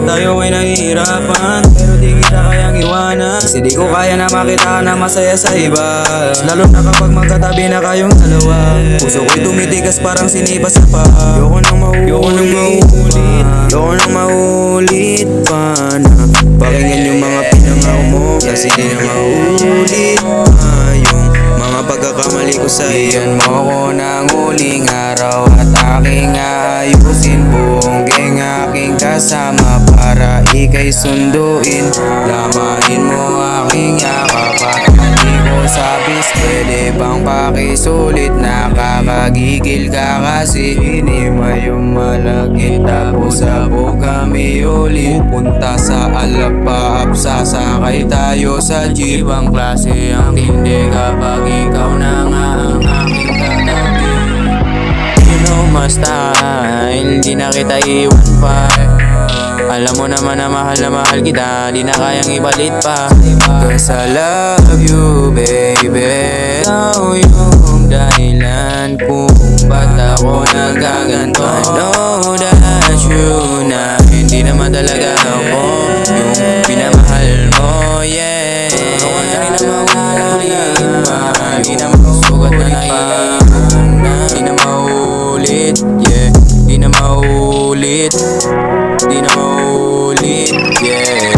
Tayo ay nahihirapan, pero di kita kayang iwanan. Kasi di ko kaya na makita na masaya sa iba, lalo na kapag magkatabi na kayong dalawa. Puso ko'y tumitigas parang sinipas sa paa. Yoko nang maulit pa na pakinggan yung mga pinangako mo, kasi di na maulit pa yung mga pagkakamali ko sa iyan mo ko ng uling araw at aking aayusin. Buong geng aking kasama para ika'y sunduin. Lamahin mo aking yakap at hindi ko sabis. Pwede bang pakisulit? Nakakagigil ka kasi hinima yung malagit. Tapos sabog kami ulit. Pupunta sa Alapaap, sasakay tayo sa jeep. Ang klase ang tindi kapag ikaw na nga ang aking katabi. You know my style, di na kita iwan pa. Alam mo naman na mahal kita, di na kayang ibalit pa. Cause I love you baby. Ikaw yung dahilan kung ba't ako nagaganto. I know that you na hindi naman talaga ako yung pinamahal mo, yeah. Di na maulit pa, di na masugat na naiwan na. Di na maulit, yeah. Di na maulit, di na maulit, yeah.